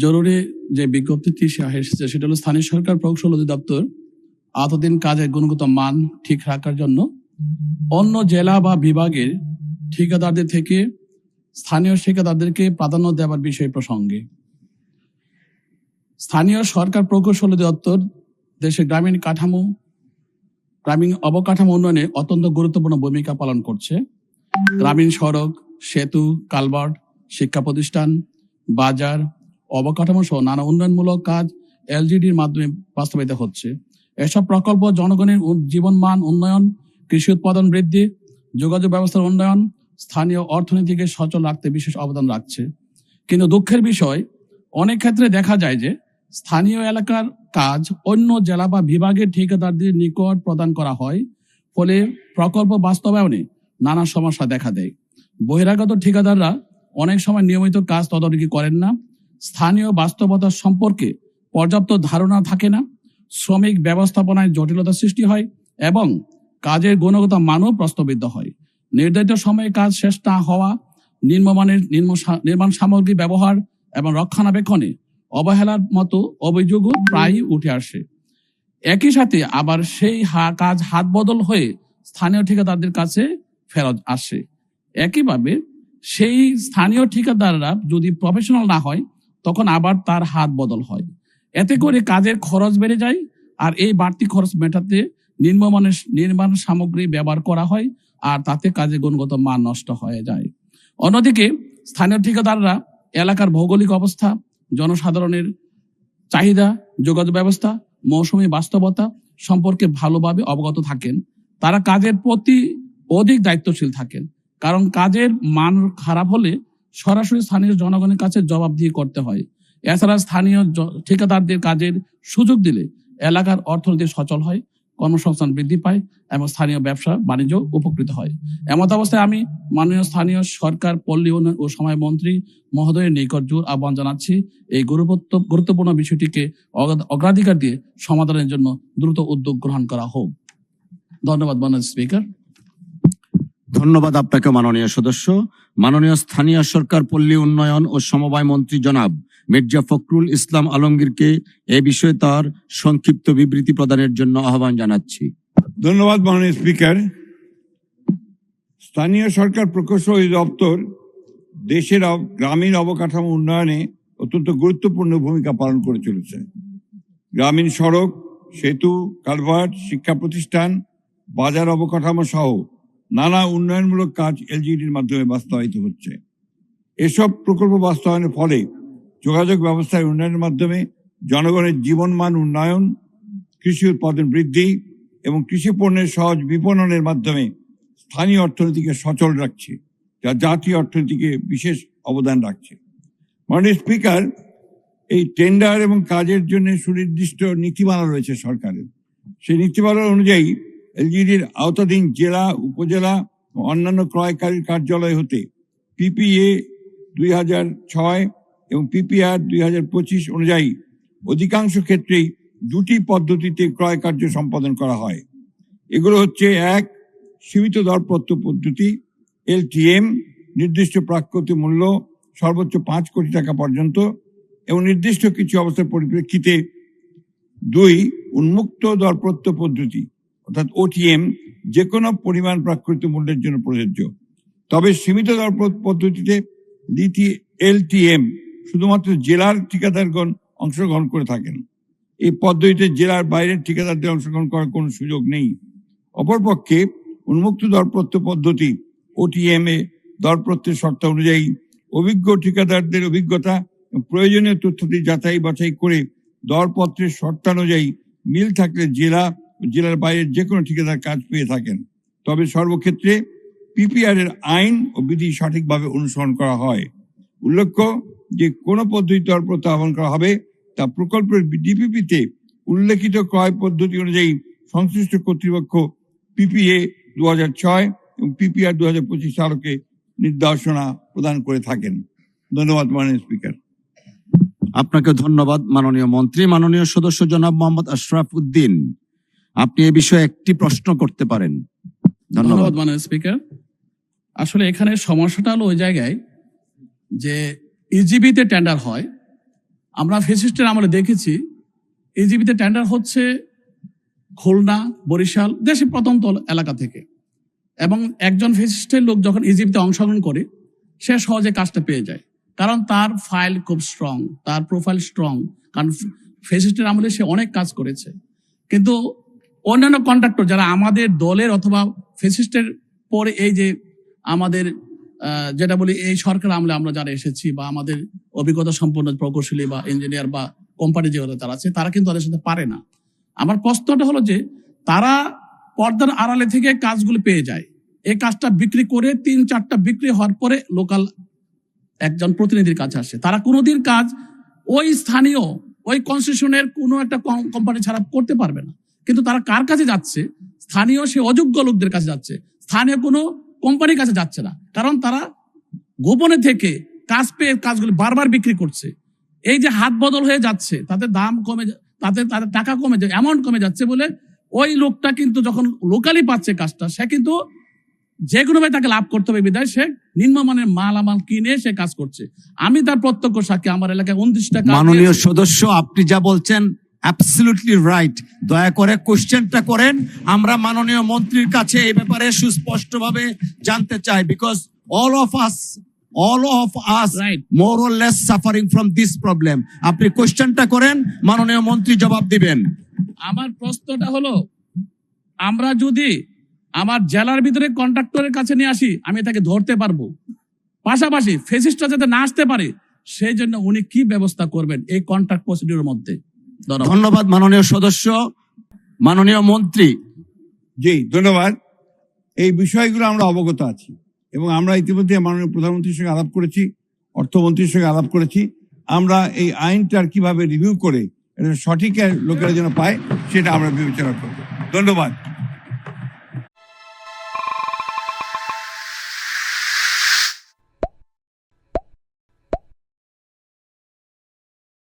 জরুরি যে বিজ্ঞপ্তিটি এসেছে সেটা হলো স্থানীয় সরকার প্রকৌশল অধিদপ্তর এতদিন কাজের গুণগত মান ঠিক রাখার জন্য অন্য জেলা বা বিভাগের ঠিকাদারদের থেকে স্থানীয় ঠিকাদারদেরকে প্রাধান্য দেওয়ার বিষয় প্রসঙ্গে স্থানীয় সরকার প্রকৌশল অধিদপ্তর দেশের গ্রামীণ অবকাঠামো উন্নয়নে অত্যন্ত গুরুত্বপূর্ণ ভূমিকা পালন করছে। গ্রামীণ সড়ক, সেতু, কালভার্ট, শিক্ষা প্রতিষ্ঠান, বাজার, অবকাঠামো সহ নানা উন্নয়নমূলক কাজ এলজিডির মাধ্যমে বাস্তবায়িত হচ্ছে। এসব প্রকল্প জনগণের জীবনমান উন্নয়ন, কৃষি উৎপাদন বৃদ্ধি, যোগাযোগ ব্যবস্থার উন্নয়ন, স্থানীয় অর্থনীতিকে সচল রাখতে বিশেষ অবদান রাখছে। কিন্তু দুঃখের বিষয়, অনেক ক্ষেত্রে দেখা যায় যে স্থানীয় এলাকার কাজ অন্য জেলা বা বিভাগের ঠিকাদারদের নিকট প্রদান করা হয়, ফলে প্রকল্প বাস্তবায়নে নানা সমস্যা দেখা দেয়। বহিরাগত ঠিকাদাররা অনেক সময় নিয়মিত কাজ তদারকি করেন না, স্থানীয় বাস্তবতা সম্পর্কে পর্যাপ্ত ধারণা থাকে না, শ্রমিক ব্যবস্থাপনায় জটিলতা সৃষ্টি হয় এবং কাজের গুণগত মানও প্রশ্নবিদ্ধ হয়। নির্ধারিত সময়ে কাজ শেষ না হওয়া, নির্মাণ সামগ্রী ব্যবহার এবং রক্ষণাবেক্ষণে অবহেলার মতো অভিযোগও প্রায়ই উঠে আসে। একই সাথে আবার সেই কাজ হাত বদল হয়ে স্থানীয় ঠিকাদারদের কাছে ফেরত আসে। একইভাবে সেই স্থানীয় ঠিকাদাররা যদি প্রফেশনাল না হয়, তখন আবার তার হাত বদল হয়। এতে করে কাজের খরচ বেড়ে যায়, আর এই বাড়তি খরচ মেটাতে নির্মাণ সামগ্রী ব্যবহার করা হয়, আর তাতে কাজের গুণগত মান নষ্ট হয়ে যায়। অন্যদিকে স্থানীয় ঠিকাদাররা এলাকার ভৌগোলিক অবস্থা, জনসাধারণের চাহিদা, যোগাযোগ ব্যবস্থা, মৌসুমী বাস্তবতা সম্পর্কে ভালোভাবে অবগত থাকেন। তারা কাজের প্রতি অধিক দায়িত্বশীল থাকেন, কারণ কাজের মান খারাপ হলে সরাসরি স্থানীয় জনগণের কাছে জবাবদিহি করতে হয়। এছাড়া স্থানীয় ঠিকাদারদের কাজের সুযোগ দিলে এলাকার অর্থনীতি সচল হয়, কর্মসংস্থান বৃদ্ধি পায় এবং স্থানীয় ব্যবসা বাণিজ্য উপকৃত হয়। এমত অবস্থায় আমি মাননীয় স্থানীয় সরকার, পল্লী উন্নয়ন ও সমবায় মন্ত্রী মহোদয়ের নিকট জোর আহ্বান জানাচ্ছি, এই গুরুত্বপূর্ণ বিষয়টিকে অগ্রাধিকার দিয়ে সমাধানের জন্য দ্রুত উদ্যোগ গ্রহণ করা হোক। ধন্যবাদ মাননীয় স্পিকার। ধন্যবাদ আপনাকে মাননীয় সদস্য। মাননীয় স্থানীয় সরকার, পল্লী উন্নয়ন ও সমবায় মন্ত্রী জনাব মির্জা ফখরুল ইসলাম আলমগীরকে এ বিষয়ে তার সংক্ষিপ্ত বিবৃতি প্রদানের জন্য আহ্বান জানাচ্ছি। ধন্যবাদ মাননীয় স্পিকার। স্থানীয় সরকার প্রকৌশল অধিদপ্তর দেশের গ্রামীণ অবকাঠামো উন্নয়নে অত্যন্ত গুরুত্বপূর্ণ ভূমিকা পালন করে চলেছে। গ্রামীণ সড়ক, সেতু, কালভার্ট, শিক্ষা প্রতিষ্ঠান, বাজার অবকাঠামো সহ নানা উন্নয়নমূলক কাজ এলজিডির মাধ্যমে বাস্তবায়িত হচ্ছে। এসব প্রকল্প বাস্তবায়নের ফলে যোগাযোগ ব্যবস্থার উন্নয়নের মাধ্যমে জনগণের জীবনমান উন্নয়ন, কৃষি উৎপাদন বৃদ্ধি এবং কৃষি পণ্যের সহজ বিপণনের মাধ্যমে স্থানীয় অর্থনীতিকে সচল রাখছে, যা জাতীয় অর্থনীতিকে বিশেষ অবদান রাখছে। মাননীয় স্পিকার, এই টেন্ডার এবং কাজের জন্য সুনির্দিষ্ট নীতিমালা রয়েছে সরকারের। সেই নীতিমালা অনুযায়ী এলজিডির আওতাধীন জেলা, উপজেলা ও অন্যান্য ক্রয়কারীর কার্যালয় হতে পিপিএ 2006 এবং পিপিআর 2025 অনুযায়ী অধিকাংশ ক্ষেত্রেই দুটি পদ্ধতিতে ক্রয় কার্য সম্পাদন করা হয়। এগুলো হচ্ছে: 1, সীমিত দরপত্র পদ্ধতি LTM, নির্দিষ্ট প্রাপ্য মূল্য সর্বোচ্চ 5 কোটি টাকা পর্যন্ত এবং নির্দিষ্ট কিছু অবস্থার পরিপ্রেক্ষিতে। 2, উন্মুক্ত দরপত্র পদ্ধতি অর্থাৎ OTM, যে কোনো পরিমাণ প্রাকৃত মূল্যের জন্য প্রযোজ্য। তবে সীমিত দরপত্র পদ্ধতিতে LTM শুধুমাত্র জেলার ঠিকাদারগণ অংশগ্রহণ করে থাকেন। এই পদ্ধতিতে জেলার বাইরের ঠিকাদারদের অংশগ্রহণ করার কোনো সুযোগ নেই। অপরপক্ষে উন্মুক্ত দরপত্র পদ্ধতি OTM এ দরপত্রের শর্ত অনুযায়ী অভিজ্ঞ ঠিকাদারদের অভিজ্ঞতা এবং প্রয়োজনীয় তথ্যটি যাচাই বাছাই করে দরপত্রের শর্তানুযায়ী মিল থাকলে জেলা ও জেলার বাইরের যে কোনো ঠিকাদার কাজ পেয়ে থাকেন। তবে সর্বক্ষেত্রে পিপিআর এর আইন ও বিধি সঠিকভাবে অনুসরণ করা হয়। উল্লেখ্য যে কোনো পদ্ধতি দরপত্র আহ্বান করা হবে তা প্রকল্পের ডিপিপিতে উল্লেখিত ক্রয় পদ্ধতি অনুযায়ী সংশ্লিষ্ট কর্তৃপক্ষ পিপিএ 2006 এবং পিপিআর 2025 সালকে নির্দেশনা প্রদান করে থাকেন। ধন্যবাদ মাননীয় স্পিকার। আপনাকে ধন্যবাদ মাননীয় মন্ত্রী। মাননীয় সদস্য জনাব মোহাম্মদ আশরাফ উদ্দিন, আপনি এ বিষয়ে একটি প্রশ্ন করতে পারেন। ধন্যবাদ মাননীয় স্পিকার। আসলে এখানে সমস্যাটা হলো ওই জায়গায় যে ইজিবিতে টেন্ডার হয়, আমরা ফেসিস্টের আমলে দেখেছি ইজিবিতে টেন্ডার হচ্ছে খুলনা, বরিশাল, দেশের প্রত্যন্ত এলাকা থেকে, এবং একজন ফেসিস্টের লোক যখন ইজিবিতে অংশগ্রহণ করে সে সহজে কাজটা পেয়ে যায়, কারণ তার ফাইল খুব স্ট্রং, তার প্রোফাইল স্ট্রং, কারণ ফেসিস্টের আমলে সে অনেক কাজ করেছে। কিন্তু অন্যান্য কন্ট্রাক্টর যারা আমাদের দলের অথবা ফেসিস্টের পরে এই যে আমাদের যেটা বলি এই সরকার আমলে আমরা যারা এসেছি বা আমাদের অভিজ্ঞতা সম্পন্ন প্রকৌশলী বা ইঞ্জিনিয়ার বা কোম্পানি যেগুলো তারা আছে, তারা কিন্তু তাদের সাথে পারে না। আমার প্রশ্নটা হলো যে তারা পর্দার আড়ালে থেকে কাজগুলো পেয়ে যায়, এই কাজটা বিক্রি করে 3-4টা বিক্রি হওয়ার পরে লোকাল একজন প্রতিনিধির কাছে আসে। তারা কোনোদিন কাজ ওই স্থানীয় ওই কনসেশনের কোনো একটা কোম্পানি ছাড়া করতে পারবে না। কিন্তু তারা কার কাছে যাচ্ছে? স্থানীয় সে অযোগ্য লোকদের কাছে যাচ্ছে, স্থানীয় কোনো কোম্পানির কাছে যাচ্ছে না, কারণ তারা গোপনে থেকে কাজ পেয়ে কাজগুলো বারবার বিক্রি করছে। এই যে হাত বদল হয়ে যাচ্ছে, তাদের দাম কমে, তাদের টাকা কমে, অ্যামাউন্ট কমে যাচ্ছে বলে ওই লোকটা কিন্তু যখন লোকালি পাচ্ছে কাজটা, সে কিন্তু যে কোনো ভাবে তাকে লাভ করতে হবে বিধায় সে নিম্নমানের মালামাল কিনে সে কাজ করছে। আমি তার প্রত্যক্ষ সাক্ষী, আমার এলাকায় 29টা কাজ। মাননীয় সদস্য, আপনি যা বলছেন অ্যাবসলিউটলি রাইট। দয়া করে কোশ্চেনটা করেন, আমরা মাননীয় মন্ত্রীর কাছে এই ব্যাপারে সুস্পষ্টভাবে জানতে চাই, because all of us Right. more or less suffering from this problem. আপনি কোশ্চেনটা করেন, মাননীয় মন্ত্রী জবাব দিবেন। আমার প্রশ্নটা হলো, আমরা যদি আমার জেলার ভিতরে কন্ট্রাক্টরের কাছে নিয়ে আসি, আমি তাকে ধরতে পারবো, পাশাপাশি ফেসিস্টটা যাতে না আসতে পারে সেই জন্য উনি কি ব্যবস্থা করবেন এই কন্ট্রাক্ট প্রসিডিউরের মধ্যে? ধন্যবাদ মাননীয় সদস্য। মাননীয় মন্ত্রী। জি, ধন্যবাদ। এই বিষয়গুলো আমরা অবগত আছি এবং আমরা ইতিমধ্যে মাননীয় প্রধানমন্ত্রীর সঙ্গে আলাপ করেছি, অর্থমন্ত্রীর সঙ্গে আলাপ করেছি। আমরা এই আইনটার কিভাবে রিভিউ করে এটা সঠিক লোকেরা যেন পায় সেটা আমরা বিবেচনা করব। ধন্যবাদ।